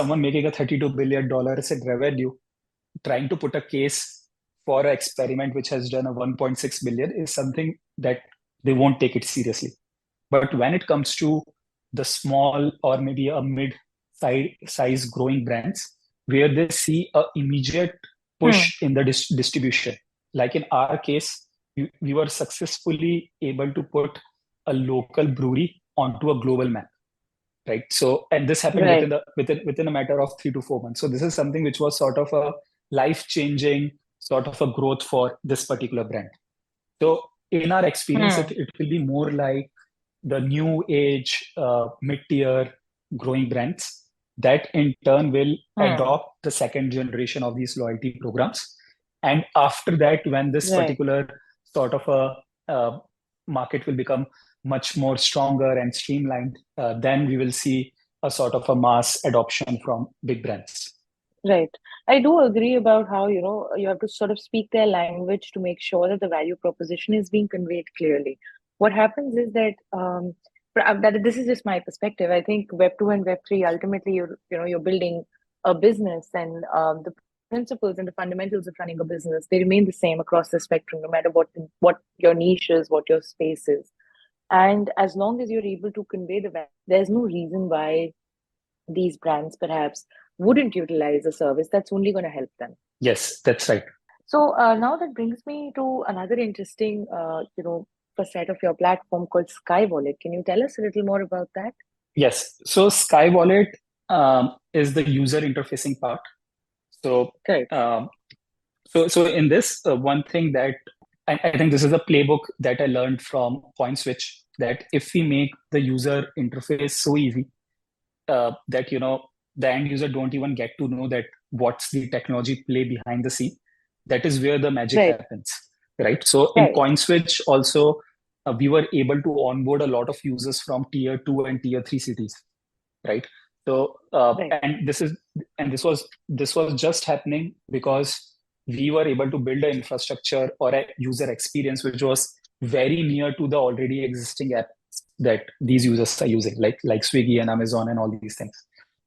someone making a $32 billion in revenue trying to put a case for an experiment which has done a 1.6 billion is something that they won't take it seriously. But when it comes to the small or maybe a mid size growing brands, where they see a immediate push in the distribution, like in our case, we were successfully able to put a local brewery onto a global map, right? So, and this happened Right. within a matter of 3 to 4 months. So this is something which was sort of a life-changing sort of a growth for this particular brand. So in our experience, it will be more like the new age, mid-tier growing brands that in turn will adopt the second generation of these loyalty programs. And after that, when this Right. particular sort of a market will become much more stronger and streamlined, then we will see a sort of a mass adoption from big brands. Right. I do agree about how, you have to sort of speak their language to make sure that the value proposition is being conveyed clearly. What happens is that, that this is just my perspective. I think Web 2 and Web 3, ultimately, you're building a business, and the principles and the fundamentals of running a business, they remain the same across the spectrum, no matter what your niche is, what your space is. And as long as you're able to convey the value, there's no reason why these brands perhaps wouldn't utilize a service that's only going to help them. Yes, that's right. So now that brings me to another interesting, facet of your platform called SkyWallet. Can you tell us a little more about that? Yes. So SkyWallet is the user interfacing part. So, Correct. so in this, one thing that I think this is a playbook that I learned from CoinSwitch, that if we make the user interface so easy that the end user don't even get to know that what's the technology play behind the scene, that is where the magic Right. happens, right? So in Right. CoinSwitch also, we were able to onboard a lot of users from tier 2 and tier 3 cities, right? So Right. and this was just happening because we were able to build an infrastructure or a user experience which was very near to the already existing apps that these users are using, like Swiggy and Amazon and all these things.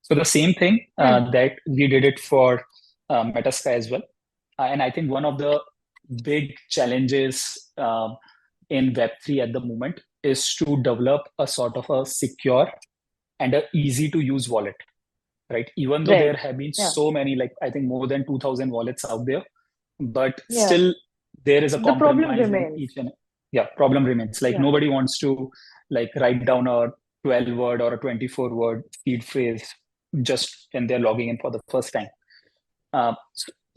So the same thing that we did it for Metasky as well. And I think one of the big challenges in Web3 at the moment is to develop a sort of a secure and a easy to use wallet, right? Even though there Right. have been Yeah. so many, like I think more than 2,000 wallets out there, but Yeah. still there is a The problem compromise in remains. each and yeah, problem remains. Like Yeah. nobody wants to like write down a 12 word or a 24 word seed phrase just when they're logging in for the first time.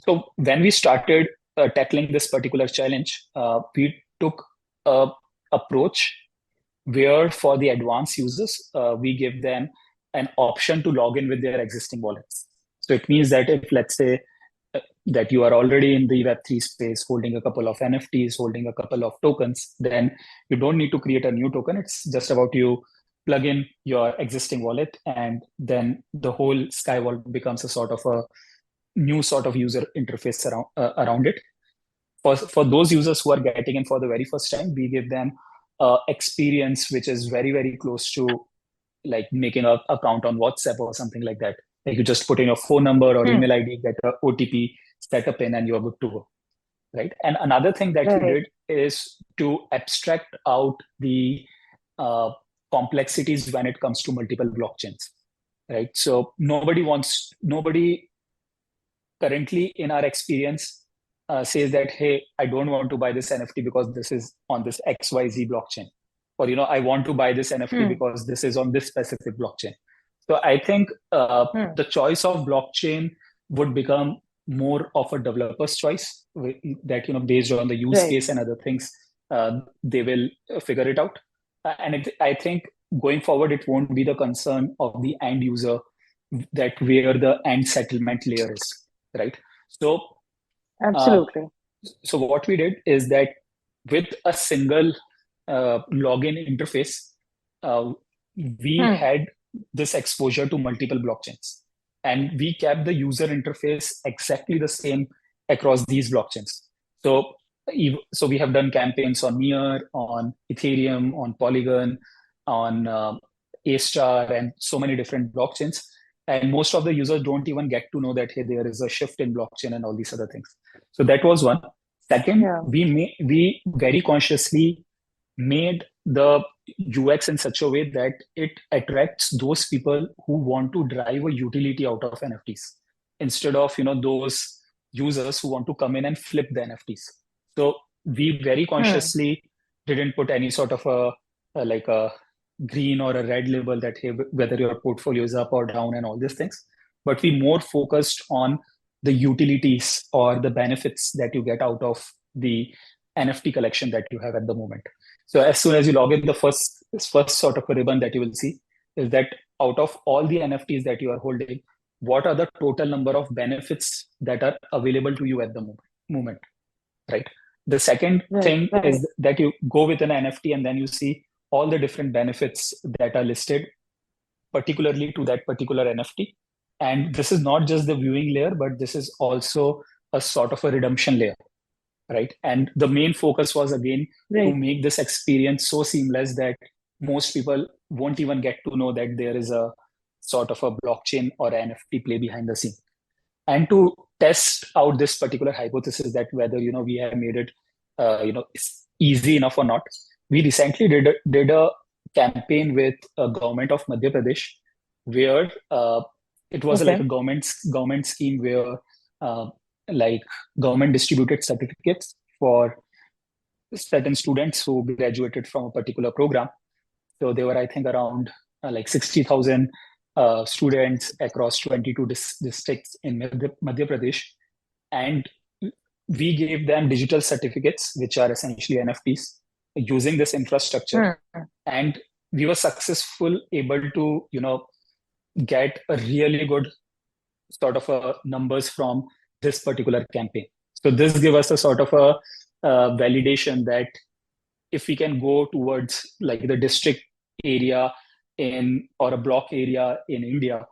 So when we started tackling this particular challenge, we took a approach where for the advanced users, we give them an option to log in with their existing wallets. So it means that if, let's say, that you are already in the Web3 space, holding a couple of NFTs, holding a couple of tokens, then you don't need to create a new token. It's just about you plug in your existing wallet, and then the whole Sky Wallet becomes a sort of a new sort of user interface around it. For those users who are getting in for the very first time, we give them experience which is very, very close to like making an account on WhatsApp or something like that. Like you just put in your phone number or email ID, get a OTP, set up in, and you're good to go, right? And another thing that we Right. did is to abstract out the uh, complexities when it comes to multiple blockchains, right? So nobody currently in our experience says that, hey, I don't want to buy this NFT because this is on this XYZ blockchain. Or, I want to buy this NFT because this is on this specific blockchain. So I think the choice of blockchain would become more of a developer's choice that, based on the use Right. case and other things, they will figure it out. And I think going forward, it won't be the concern of the end user that where the end settlement layer is, right? So, uh, Absolutely. so what we did is that with a single login interface, we had this exposure to multiple blockchains, and we kept the user interface exactly the same across these blockchains. So, so we have done campaigns on Near, on Ethereum, on Polygon, on A Star, and so many different blockchains. And most of the users don't even get to know that, hey, there is a shift in blockchain and all these other things. So that was one. Second, Yeah. we very consciously made the UX in such a way that it attracts those people who want to drive a utility out of NFTs instead of those users who want to come in and flip the NFTs. So we very Hmm. consciously didn't put any sort of a green or a red label that, hey, whether your portfolio is up or down and all these things, but we more focused on the utilities or the benefits that you get out of the NFT collection that you have at the moment. So as soon as you log in, the first sort of a ribbon that you will see is that out of all the NFTs that you are holding, what are the total number of benefits that are available to you at the moment, right? The second Right. thing Right. is that you go with an NFT and then you see all the different benefits that are listed particularly to that particular NFT. And this is not just the viewing layer, but this is also a sort of a redemption layer, right? And the main focus was again to Right. make this experience so seamless that most people won't even get to know that there is a sort of a blockchain or NFT play behind the scene. And to test out this particular hypothesis that whether we have made it easy enough or not, we recently did a campaign with a government of Madhya Pradesh where it was like Okay. a government scheme where uh, like government distributed certificates for certain students who graduated from a particular program. So they were, I think, around like 60,000 students across 22 districts in Madhya Pradesh. And we gave them digital certificates, which are essentially NFTs, using this infrastructure. Hmm. And we were successful able to, get a really good sort of numbers from this particular campaign. So this gives us a sort of a validation that if we can go towards like the district area in or a block area in India,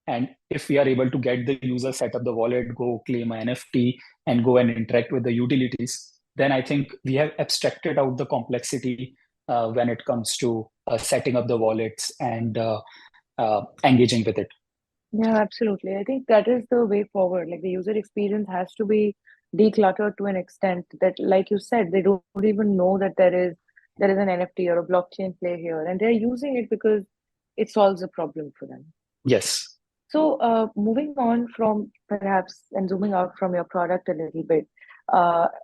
and if we are able to get the user set up the wallet, go claim an NFT, and go and interact with the utilities, then I think we have abstracted out the complexity when it comes to setting up the wallets and engaging with it. Yeah, absolutely. I think that is the way forward. Like the user experience has to be decluttered to an extent that, like you said, they don't even know that there is an NFT or a blockchain play here, and they're using it because it solves a problem for them. Yes. So, moving on from perhaps and zooming out from your product a little bit,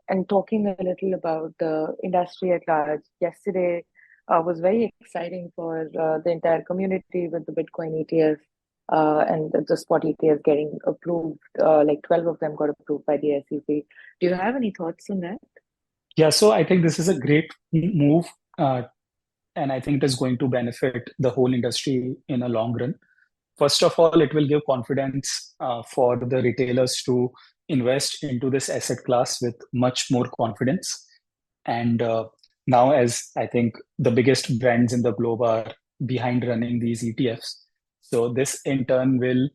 and talking a little about the industry at large. Yesterday was very exciting for the entire community with the Bitcoin ETF and the spot ETF getting approved. Like 12 of them got approved by the SEC. Do you have any thoughts on that? Yeah, so I think this is a great move, and I think it is going to benefit the whole industry in a long run. First of all, it will give confidence for the retailers to invest into this asset class with much more confidence. And now, as I think the biggest brands in the globe are behind running these ETFs, so this in turn will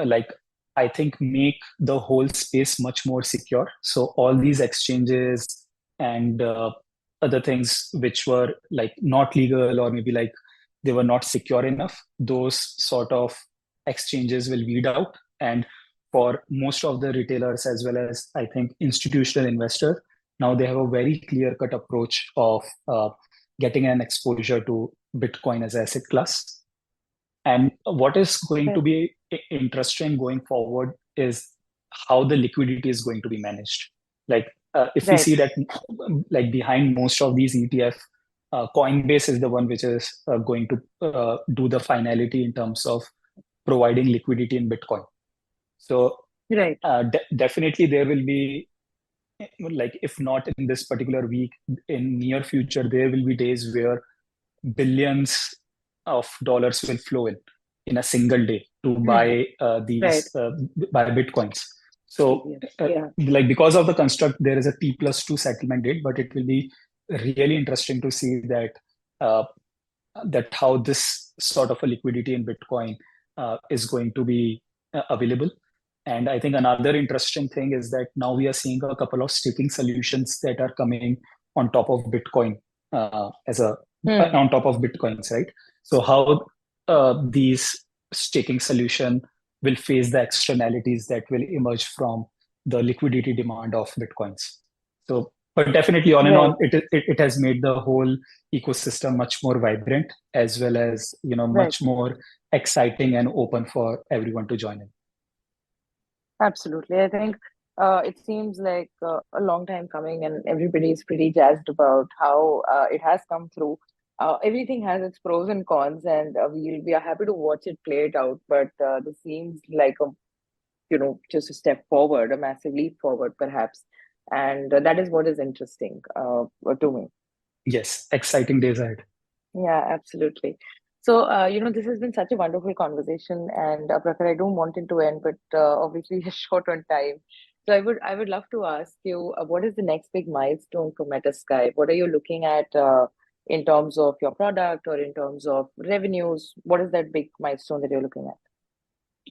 like I think make the whole space much more secure. So all these exchanges and other things which were like not legal or maybe like they were not secure enough, those sort of exchanges will weed out. And for most of the retailers as well as I think institutional investors, now they have a very clear cut approach of getting an exposure to Bitcoin as asset class. And what is going to Right. be interesting going forward is how the liquidity is going to be managed. Like if we Right. see that like behind most of these ETF, Coinbase is the one which is going to do the finality in terms of providing liquidity in Bitcoin. So Right. definitely there will be like if not in this particular week, in near future, there will be days where billions of dollars will flow in a single day to Hmm. buy Right. these buy bitcoins. So ETFs. Yeah. like because of the construct, there is a T+2 settlement date, but it will be really interesting to see uh, that how this sort of a liquidity in Bitcoin is going to be available. And I think another interesting thing is that now we are seeing a couple of staking solutions that are coming on top of Bitcoin as a Hmm. on top of Bitcoins, right? So how these staking solution will face the externalities that will emerge from the liquidity demand of Bitcoins. So, but definitely on and on, Right. it has made the whole ecosystem much more vibrant, as well as, Right. much more exciting and open for everyone to join in. Absolutely. I think it seems like a long time coming, and everybody is pretty jazzed about how it has come through. Everything has its pros and cons, and we are happy to watch it play it out. But this seems like just a step forward, a massive leap forward, perhaps, and that is what is interesting to me. Yes, exciting days ahead. Yeah, absolutely. So, this has been such a wonderful conversation, and Prakhar, I don't want it to end, but obviously we're short on time. So, I would love to ask you, what is the next big milestone for Metasky? What are you looking at in terms of your product or in terms of revenues? What is that big milestone that you're looking at?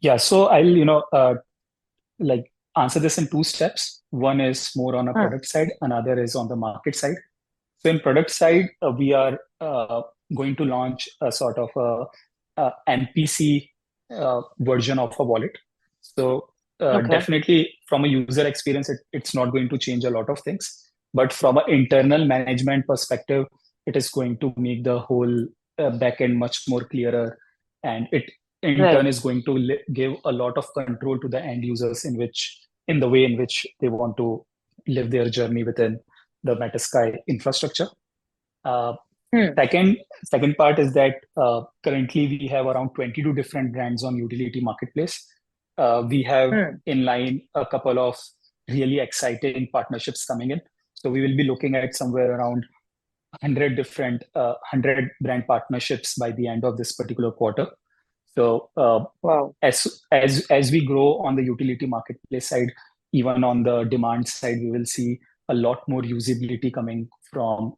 Yeah, so I'll, like answer this in two steps. One is more on a Hmm. product side, another is on the market side. So in product side, we are going to launch a sort of a MPC version of a wallet. So Okay. definitely from a user experience, it's not going to change a lot of things. But from an internal management perspective, it is going to make the whole backend much more clearer, and it in Right. turn is going to give a lot of control to the end users in the way in which they want to live their journey within the Metasky infrastructure. Uh, Hmm. second, second part is that currently we have around 22 different brands on utility marketplace. We have Hmm. in line a couple of really exciting partnerships coming in. So we will be looking at somewhere around 100 brand partnerships by the end of this particular quarter. So Wow. as we grow on the utility marketplace side, even on the demand side, we will see a lot more usability coming from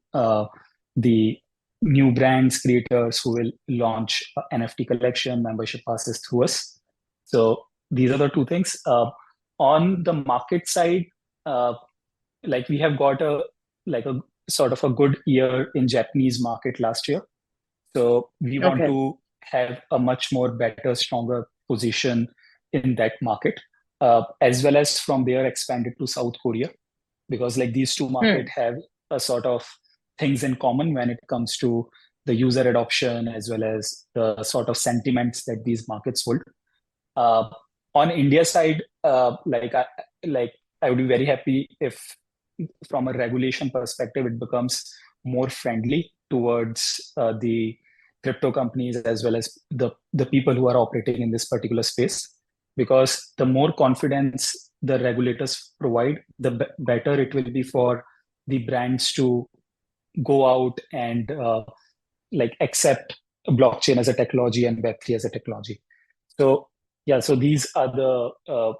the new brands creators who will launch NFT collection membership passes through us. So these are the two things. On the market side, uh, like we have got a sort of a good year in Japanese market last year. So we want Okay. to have a much more better, stronger position in that market, as well as from there expanded to South Korea, because like these two markets Hmm. have a sort of things in common when it comes to the user adoption as well as the sort of sentiments that these markets hold. Uh, on India side, like I would be very happy if, from a regulation perspective, it becomes more friendly towards the crypto companies as well as the people who are operating in this particular space. Because the more confidence the regulators provide, the better it will be for the brands to go out and like accept blockchain as a technology and Web3 as a technology. So yeah, so these are the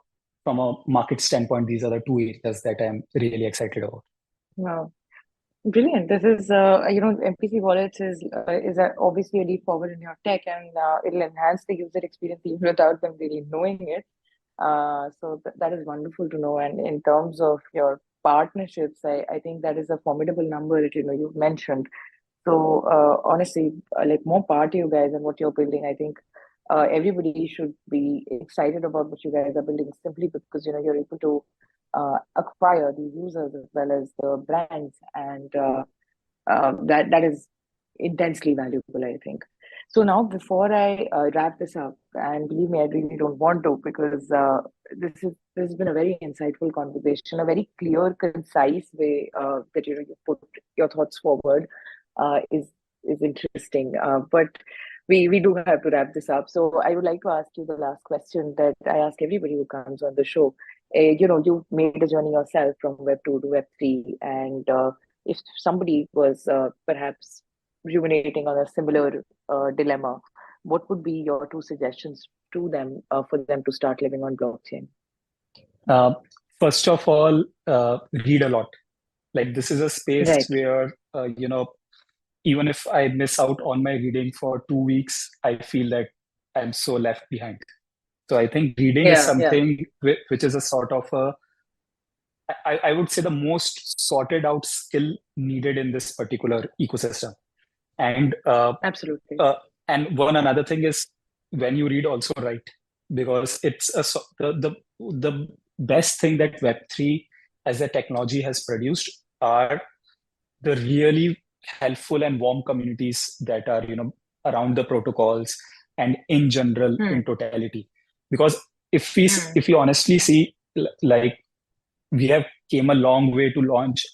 from a market standpoint, these are the two areas that I'm really excited about. Wow. Brilliant. This is, MPC wallets is obviously a leap forward in your tech, and it'll enhance the user experience even without them really knowing it. So that is wonderful to know. And in terms of your partnerships, I think that is a formidable number that you've mentioned. So honestly, like more power to you guys and what you're building. I think everybody should be excited about what you guys are building simply because you're able to acquire the users as well as the brands, and that is intensely valuable, I think. So now, before I wrap this up, and believe me, I really don't want to, because this has been a very insightful conversation, a very clear, concise way that you put your thoughts forward is interesting. But we do have to wrap this up. So I would like to ask you the last question that I ask everybody who comes on the show. You made a journey yourself from Web 2 to Web 3, and if somebody was perhaps ruminating on a similar dilemma, what would be your two suggestions to them for them to start living on blockchain? Uh, First of all, read a lot. Like this is a space Right. where even if I miss out on my reading for 2 weeks, I feel that I'm so left behind. So I think reading is Yeah, yeah. something which is a sort of I would say the most sorted out skill needed in this particular ecosystem. And Absolutely. uh, and one another thing is when you read, also write, because it's the best thing that Web3 as a technology has produced are the really helpful and warm communities that are, around the protocols and in general in Hmm. totality. Because Hmm. if we honestly see, like, we have came a long way to launch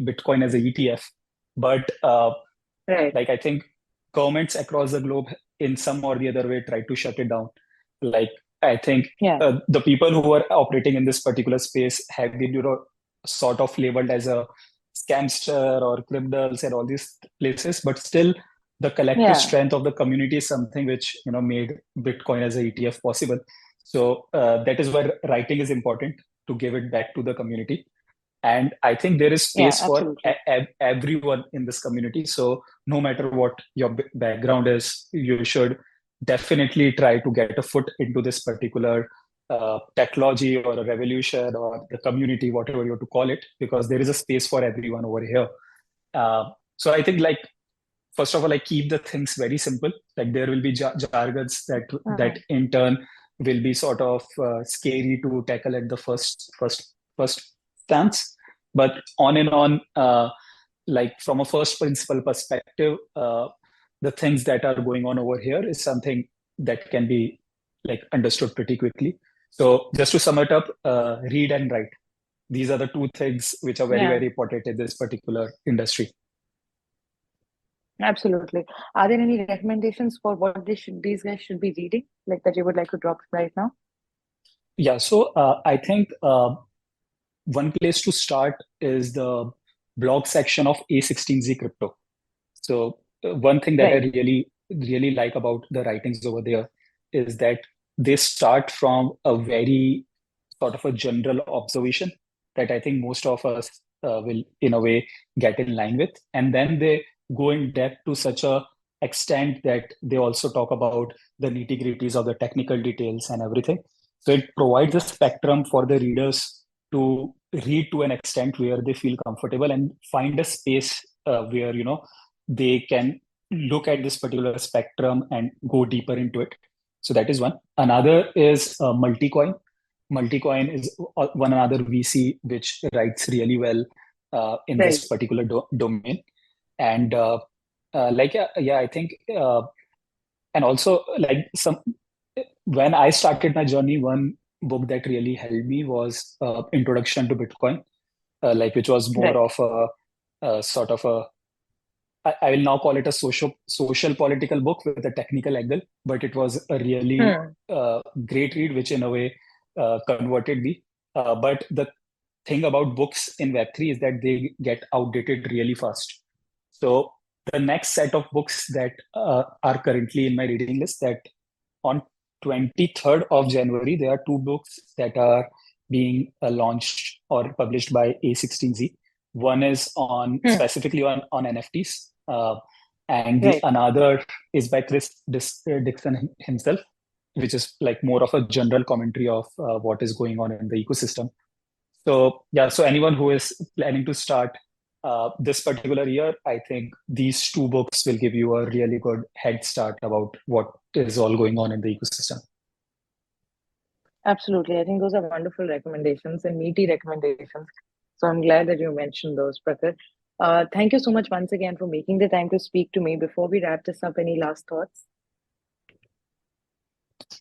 Bitcoin as a ETF, but Right. like, I think governments across the globe in some or the other way tried to shut it down. Like, I think Yeah. the people who are operating in this particular space have been, sort of labeled as a scamster or criminals and all these places, but still the collective Yeah. strength of the community is something which, made Bitcoin as a ETF possible. So that is why writing is important, to give it back to the community. And I think there is Yeah. space for Absolutely. everyone in this community. So no matter what your background is, you should definitely try to get a foot into this particular technology or a revolution or the community, whatever you want to call it, because there is a space for everyone over here. So I think, like, first of all, like, keep the things very simple. Like, there will be jargons that Hmm. in turn will be sort of scary to tackle at the first stance. But on and on, like, from a first principle perspective, the things that are going on over here is something that can be, like, understood pretty quickly. So just to sum it up, read and write. These are the two things which are very, Yeah. very important in this particular industry. Absolutely. Are there any recommendations for what these guys should be reading, like that you would like to drop right now? Yeah, so I think one place to start is the blog section of A16Z Crypto. So one thing that I Right. really like about the writings over there is that they start from a very sort of a general observation that I think most of us will, in a way, get in line with. And then they go in depth to such a extent that they also talk about the nitty-gritties of the technical details and everything. So it provides a spectrum for the readers to read to an extent where they feel comfortable and find a space where, they can look at this particular spectrum and go deeper into it. So that is one. Another is Multicoin. Multicoin is one another VC which writes really well in Right. this particular domain. And like, yeah, I think, and also, like, some when I started my journey, one book that really helped me was Introduction to Bitcoin, like, which was more Right. of a sort of a, I will now call it a social political book with a technical angle, but it was a really Hmm. great read, which in a way converted me. But the thing about books in Web3 is that they get outdated really fast. So the next set of books that are currently in my reading list, that on 23rd of January, there are two books that are being launched or published by A16Z. One is on Hmm. specifically on NFTs, and the Right. another is by Dixon himself, which is like more of a general commentary of what is going on in the ecosystem. So yeah, so anyone who is planning to start this particular year, I think these two books will give you a really good head start about what is all going on in the ecosystem. Absolutely. I think those are wonderful recommendations and meaty recommendations. So I'm glad that you mentioned those, Prakhar. Thank you so much once again for making the time to speak to me. Before we wrap this up, any last thoughts?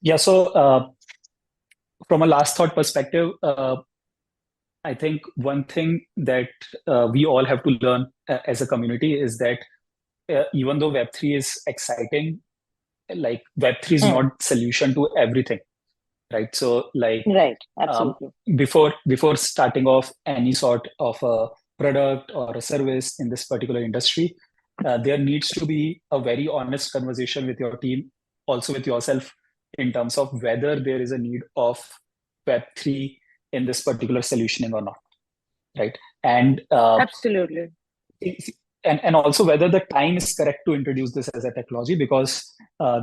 Yeah, so from a last thought perspective, I think one thing that we all have to learn as a community is that even though Web3 is exciting, like, Web3 is Hmm. not solution to everything, right? So, like, Right. um, Absolutely. before starting off any sort of a product or a service in this particular industry, there needs to be a very honest conversation with your team, also with yourself, in terms of whether there is a need of Web3 in this particular solutioning or not, right? And Absolutely. and also whether the time is correct to introduce this as a technology, because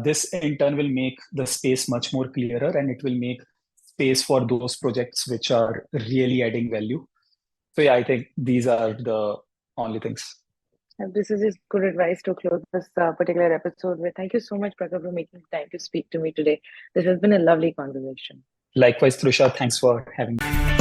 this in turn will make the space much more clearer, and it will make space for those projects which are really adding value. So yeah, I think these are the only things. This is just good advice to close this particular episode with. Thank you so much, Prakhar, for making time to speak to me today. This has been a lovely conversation. Likewise, Trusha, thanks for having me.